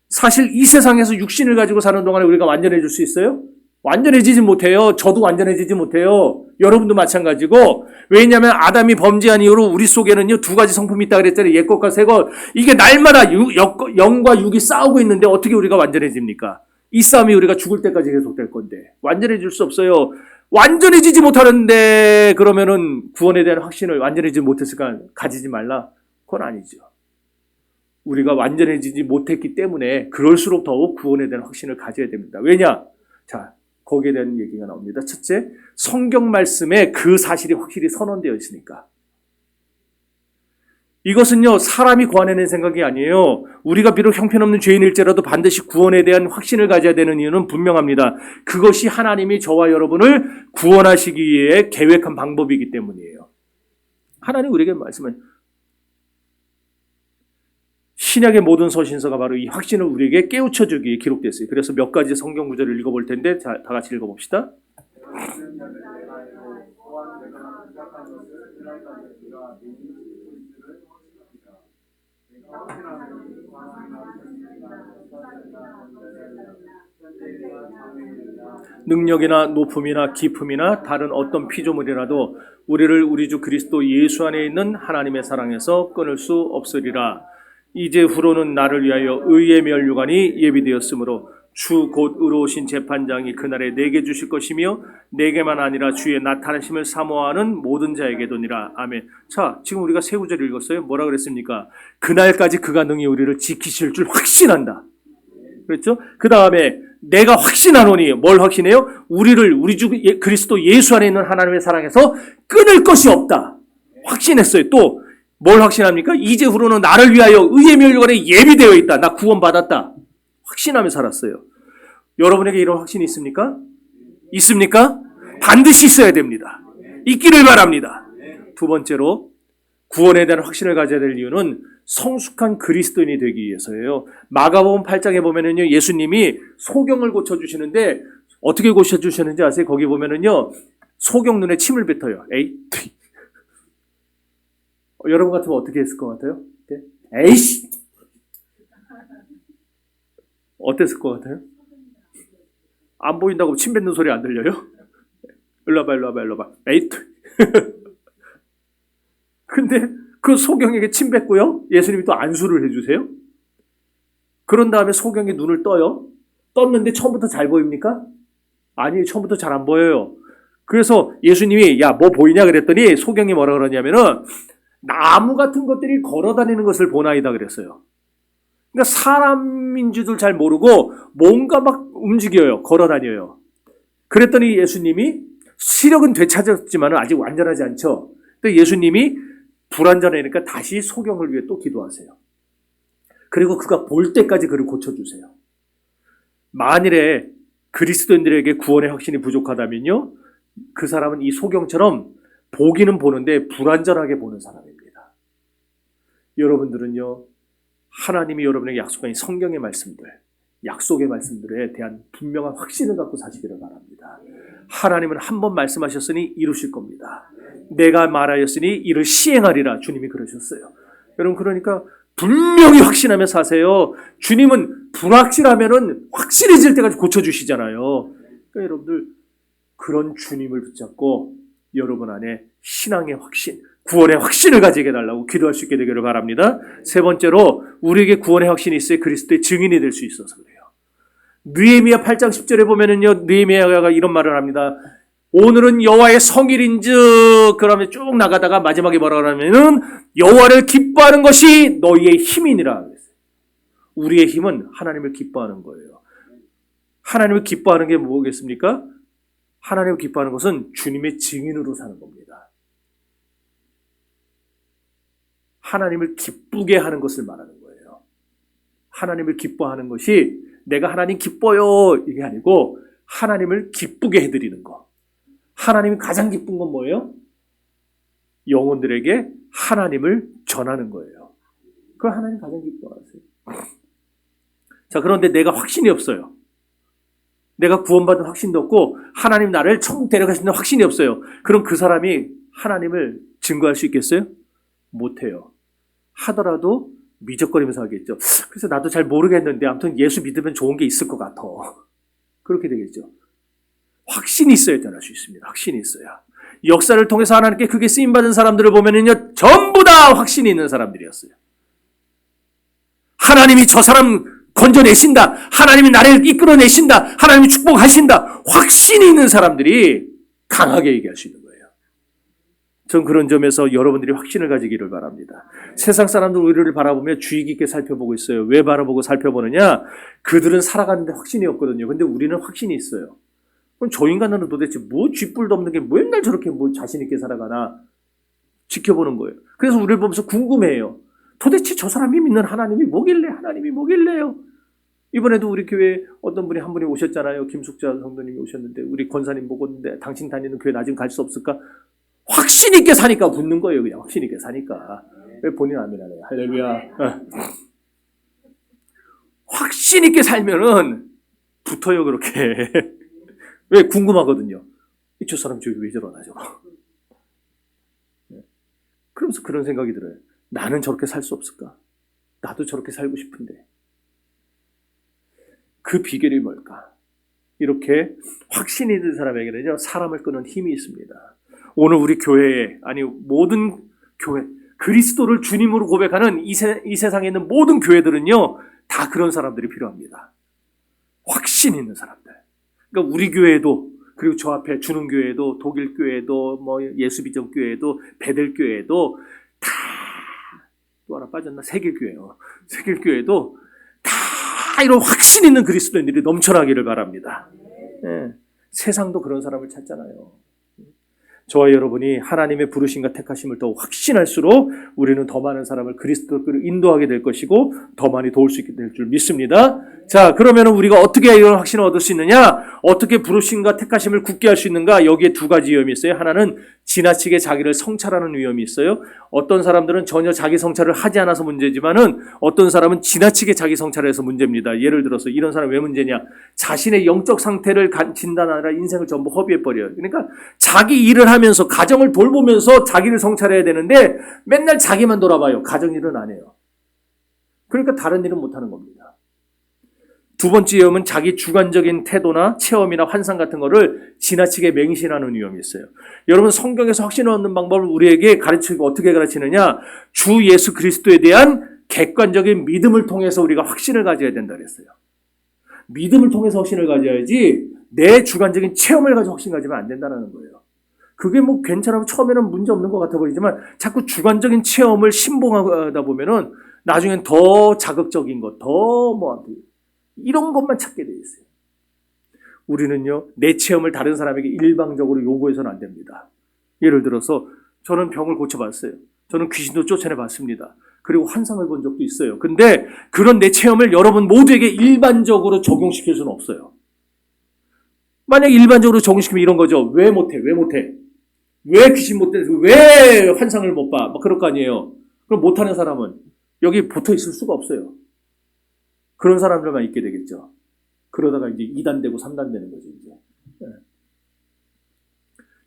사실 이 세상에서 육신을 가지고 사는 동안에 우리가 완전해질 수 있어요? 완전해지지 못해요. 저도 완전해지지 못해요. 여러분도 마찬가지고. 왜냐하면 아담이 범죄한 이후로 우리 속에는요 2가지 성품이 있다 그랬잖아요. 옛 것과 새 것. 이게 날마다 영과 육이 싸우고 있는데 어떻게 우리가 완전해집니까? 이 싸움이 우리가 죽을 때까지 계속될 건데 완전해질 수 없어요. 완전해지지 못하는데 그러면은 구원에 대한 확신을 완전해지지 못했으니까 가지지 말라? 그건 아니죠. 우리가 완전해지지 못했기 때문에 그럴수록 더욱 구원에 대한 확신을 가져야 됩니다. 왜냐? 자, 거기에 대한 얘기가 나옵니다. 첫째, 성경 말씀에 그 사실이 확실히 선언되어 있으니까. 이것은요, 사람이 구원해낸 생각이 아니에요. 우리가 비록 형편없는 죄인일지라도 반드시 구원에 대한 확신을 가져야 되는 이유는 분명합니다. 그것이 하나님이 저와 여러분을 구원하시기 위해 계획한 방법이기 때문이에요. 하나님 우리에게 말씀은 신약의 모든 서신서가 바로 이 확신을 우리에게 깨우쳐주기에 기록됐어요. 그래서 몇 가지 성경 구절을 읽어볼 텐데 다 같이 읽어봅시다. 능력이나 높음이나 기품이나 다른 어떤 피조물이라도 우리를 우리 주 그리스도 예수 안에 있는 하나님의 사랑에서 끊을 수 없으리라. 이제 후로는 나를 위하여 의의 멸류관이 예비되었으므로 주 곧 의로우신 재판장이 그날에 내게 주실 것이며 내게만 아니라 주의 나타나심을 사모하는 모든 자에게도니라. 아멘. 자, 지금 우리가 세 구절 읽었어요. 뭐라 그랬습니까? 그날까지 그가 능히 우리를 지키실 줄 확신한다. 그렇죠? 그 다음에 내가 확신하노니, 뭘 확신해요? 우리 주 그리스도 예수 안에 있는 하나님의 사랑에서 끊을 것이 없다. 확신했어요. 또 뭘 확신합니까? 이제후로는 나를 위하여 의의 멸관에 예비되어 있다. 나 구원받았다. 확신하며 살았어요. 여러분에게 이런 확신이 있습니까? 있습니까? 반드시 있어야 됩니다. 있기를 바랍니다. 두 번째로 구원에 대한 확신을 가져야 될 이유는 성숙한 그리스도인이 되기 위해서예요. 마가복음 8장에 보면은요, 예수님이 소경을 고쳐주시는데 어떻게 고쳐주시는지 아세요? 거기 보면은요, 소경 눈에 침을 뱉어요. 에이, 여러분 같으면 어떻게 했을 것 같아요? 에이씨! 어땠을 것 같아요? 안 보인다고 침 뱉는 소리 안 들려요? 일로 와봐. 에이, 근데 그 소경에게 침 뱉고요, 예수님이 또 안수를 해주세요. 그런 다음에 소경이 눈을 떠요. 떴는데 처음부터 잘 보입니까? 아니, 처음부터 잘 안 보여요. 그래서 예수님이 야, 뭐 보이냐 그랬더니 소경이 뭐라 그러냐면은 나무 같은 것들이 걸어다니는 것을 보나이다 그랬어요. 그러니까 사람인 줄도 잘 모르고 뭔가 막 움직여요. 걸어다녀요. 그랬더니 예수님이 시력은 되찾았지만 아직 완전하지 않죠. 또 예수님이 불완전하니까 다시 소경을 위해 또 기도하세요. 그리고 그가 볼 때까지 그를 고쳐주세요. 만일에 그리스도인들에게 구원의 확신이 부족하다면요, 그 사람은 이 소경처럼 보기는 보는데 불완전하게 보는 사람입니다. 여러분들은요, 하나님이 여러분에게 약속한 이 성경의 말씀들, 약속의 말씀들에 대한 분명한 확신을 갖고 사시기를 바랍니다. 하나님은 한 번 말씀하셨으니 이루실 겁니다. 내가 말하였으니 이를 시행하리라. 주님이 그러셨어요. 여러분, 그러니까 분명히 확신하며 사세요. 주님은 불확실하면은 확실해질 때까지 고쳐주시잖아요. 그러니까 여러분들 그런 주님을 붙잡고 여러분 안에 신앙의 확신, 구원의 확신을 가지게 해달라고 기도할 수 있게 되기를 바랍니다. 세 번째로 우리에게 구원의 확신이 있어야 그리스도의 증인이 될 수 있어서 그래요. 느헤미야 8장 10절에 보면은요, 느헤미야가 이런 말을 합니다. 오늘은 여호와의 성일인즉, 그러면 쭉 나가다가 마지막에 뭐라 그러냐면은 여호와를 기뻐하는 것이 너희의 힘이니라. 우리의 힘은 하나님을 기뻐하는 거예요. 하나님을 기뻐하는 게 뭐겠습니까? 하나님을 기뻐하는 것은 주님의 증인으로 사는 겁니다. 하나님을 기쁘게 하는 것을 말하는 거예요. 하나님을 기뻐하는 것이 내가 하나님 기뻐요 이게 아니고 하나님을 기쁘게 해드리는 거. 하나님이 가장 기쁜 건 뭐예요? 영혼들에게 하나님을 전하는 거예요. 그걸 하나님 가장 기뻐하세요. 자, 그런데 내가 확신이 없어요. 내가 구원받은 확신도 없고 하나님 나를 천국 데려가시는 확신이 없어요. 그럼 그 사람이 하나님을 증거할 수 있겠어요? 못해요. 하더라도 미적거리면서 하겠죠. 그래서 나도 잘 모르겠는데 아무튼 예수 믿으면 좋은 게 있을 것 같아. 그렇게 되겠죠. 확신이 있어야 전할 수 있습니다. 확신이 있어야. 역사를 통해서 하나님께 크게 쓰임받은 사람들을 보면은요, 전부 다 확신이 있는 사람들이었어요. 하나님이 저 사람 건져내신다. 하나님이 나를 이끌어내신다. 하나님이 축복하신다. 확신이 있는 사람들이 강하게 얘기할 수 있는 거예요. 전 그런 점에서 여러분들이 확신을 가지기를 바랍니다. 세상 사람들 우리를 바라보며 주의 깊게 살펴보고 있어요. 왜 바라보고 살펴보느냐? 그들은 살아가는데 확신이 없거든요. 근데 우리는 확신이 있어요. 그럼 저 인간은 도대체 뭐 쥐뿔도 없는 게 맨날 저렇게 뭐 자신 있게 살아가나 지켜보는 거예요. 그래서 우리를 보면서 궁금해해요. 도대체 저 사람이 믿는 하나님이 뭐길래, 하나님이 뭐길래요? 이번에도 우리 교회에 어떤 분이 한 분이 오셨잖아요. 김숙자 성도님이 오셨는데 우리 권사님 보고 있는데 당신 다니는 교회 나 지금 갈 수 없을까? 확신 있게 사니까 붙는 거예요. 그냥 확신 있게 사니까. 왜 본인 아멘 안 해요? 할렐루야. 확신 있게 살면은 붙어요, 그렇게. 왜? 궁금하거든요. 저 사람 저기 왜 저러나 저거. 그러면서 그런 생각이 들어요. 나는 저렇게 살 수 없을까? 나도 저렇게 살고 싶은데. 그 비결이 뭘까? 이렇게 확신이 있는 사람에게는요, 사람을 끄는 힘이 있습니다. 오늘 우리 교회에, 아니 모든 교회, 그리스도를 주님으로 고백하는 이 세상에 있는 모든 교회들은요, 다 그런 사람들이 필요합니다. 확신 있는 사람들. 그러니까 우리 교회도, 그리고 저 앞에 주는 교회도, 독일 교회도, 뭐 예수비전 교회도, 베델 교회도 다, 또 하나 빠졌나? 세길교회요. 세길교회도 다 이런 확신 있는 그리스도인들이 넘쳐나기를 바랍니다. 예, 세상도 그런 사람을 찾잖아요. 저와 여러분이 하나님의 부르심과 택하심을 더 확신할수록 우리는 더 많은 사람을 그리스도로 인도하게 될 것이고 더 많이 도울 수 있게 될 줄 믿습니다. 자, 그러면 우리가 어떻게 이런 확신을 얻을 수 있느냐? 어떻게 부르심과 택하심을 굳게 할 수 있는가? 여기에 두 가지 위험이 있어요. 하나는 지나치게 자기를 성찰하는 위험이 있어요. 어떤 사람들은 전혀 자기 성찰을 하지 않아서 문제지만은 어떤 사람은 지나치게 자기 성찰해서 문제입니다. 예를 들어서 이런 사람 왜 문제냐? 자신의 영적 상태를 진단하느라 인생을 전부 허비해버려요. 그러니까 자기 일을 하면서 가정을 돌보면서 자기를 성찰해야 되는데 맨날 자기만 돌아봐요. 가정 일은 안 해요. 그러니까 다른 일은 못하는 겁니다. 두 번째 위험은 자기 주관적인 태도나 체험이나 환상 같은 거를 지나치게 맹신하는 위험이 있어요. 여러분, 성경에서 확신을 얻는 방법을 우리에게 가르치고 어떻게 가르치느냐? 주 예수 그리스도에 대한 객관적인 믿음을 통해서 우리가 확신을 가져야 된다 그랬어요. 믿음을 통해서 확신을 가져야지 내 주관적인 체험을 가지고 확신 가지면 안 된다는 거예요. 그게 뭐 괜찮으면 처음에는 문제 없는 것 같아 보이지만 자꾸 주관적인 체험을 신봉하다 보면은 나중엔 더 자극적인 것, 이런 것만 찾게 돼 있어요. 우리는요, 내 체험을 다른 사람에게 일방적으로 요구해서는 안 됩니다. 예를 들어서 저는 병을 고쳐봤어요. 저는 귀신도 쫓아내봤습니다. 그리고 환상을 본 적도 있어요. 근데 그런 내 체험을 여러분 모두에게 일반적으로 적용시킬 수는 없어요. 만약 일반적으로 적용시키면 이런 거죠. 왜 못해? 왜 귀신 못 돼? 왜 환상을 못 봐? 그럴 거 아니에요. 그럼 못하는 사람은 여기 붙어 있을 수가 없어요. 그런 사람들만 있게 되겠죠. 그러다가 이제 2단 되고 3단 되는 거죠, 이제. 네.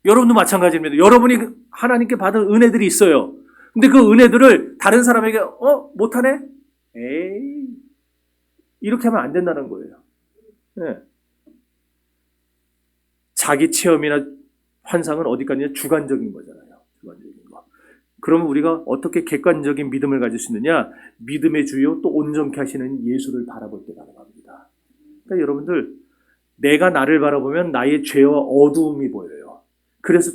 여러분도 마찬가지입니다. 여러분이 하나님께 받은 은혜들이 있어요. 근데 그 은혜들을 다른 사람에게, 못하네? 에이. 이렇게 하면 안 된다는 거예요. 네. 자기 체험이나 환상은 어디까지나 주관적인 거잖아요. 주관적인 거. 그러면 우리가 어떻게 객관적인 믿음을 가질 수 있느냐? 믿음의 주요 또 온전케 하시는 예수를 바라볼 때 가능합니다. 그러니까 여러분들, 내가 나를 바라보면 나의 죄와 어두움이 보여요. 그래서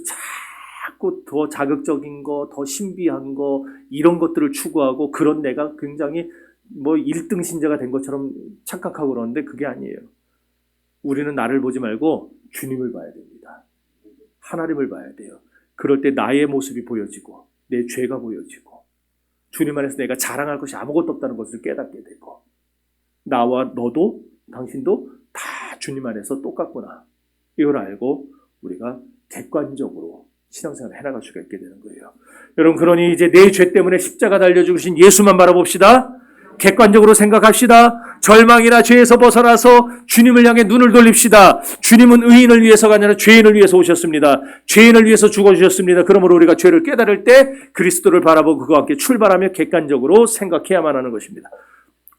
자꾸 더 자극적인 거, 더 신비한 거, 이런 것들을 추구하고 그런 내가 굉장히 1등 신자가 된 것처럼 착각하고 그러는데 그게 아니에요. 우리는 나를 보지 말고 주님을 봐야 됩니다. 하나님을 봐야 돼요. 그럴 때 나의 모습이 보여지고 내 죄가 보여지고 주님 안에서 내가 자랑할 것이 아무것도 없다는 것을 깨닫게 되고 나와 너도 당신도 다 주님 안에서 똑같구나. 이걸 알고 우리가 객관적으로 신앙생활을 해나갈 수가 있게 되는 거예요. 여러분, 그러니 이제 내 죄 때문에 십자가 달려주신 예수만 바라봅시다. 객관적으로 생각합시다. 절망이나 죄에서 벗어나서 주님을 향해 눈을 돌립시다. 주님은 의인을 위해서가 아니라 죄인을 위해서 오셨습니다. 죄인을 위해서 죽어주셨습니다. 그러므로 우리가 죄를 깨달을 때 그리스도를 바라보고 그와 함께 출발하며 객관적으로 생각해야만 하는 것입니다.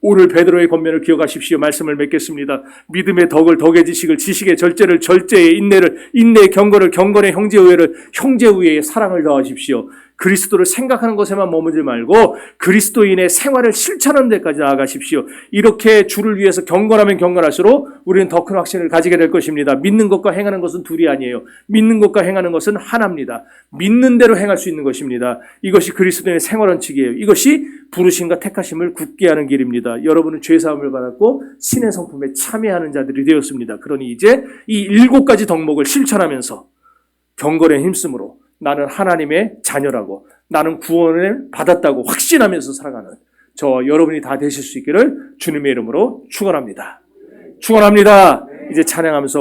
오늘 베드로의 권면을 기억하십시오. 말씀을 맺겠습니다. 믿음의 덕을 덕의 지식을, 지식의 절제를 절제의 인내를, 인내의 경건을, 경건의 형제우애를, 형제우애의 사랑을 더하십시오. 그리스도를 생각하는 것에만 머무지 말고 그리스도인의 생활을 실천하는 데까지 나아가십시오. 이렇게 주를 위해서 경건하면 경건할수록 우리는 더 큰 확신을 가지게 될 것입니다. 믿는 것과 행하는 것은 둘이 아니에요. 믿는 것과 행하는 것은 하나입니다. 믿는 대로 행할 수 있는 것입니다. 이것이 그리스도인의 생활 원칙이에요. 이것이 부르심과 택하심을 굳게 하는 길입니다. 여러분은 죄사함을 받았고 신의 성품에 참여하는 자들이 되었습니다. 그러니 이제 이 7가지 덕목을 실천하면서 경건에 힘쓰므로 나는 하나님의 자녀라고, 나는 구원을 받았다고 확신하면서 살아가는 저와 여러분이 다 되실 수 있기를 주님의 이름으로 축원합니다. 축원합니다. 이제 찬양하면서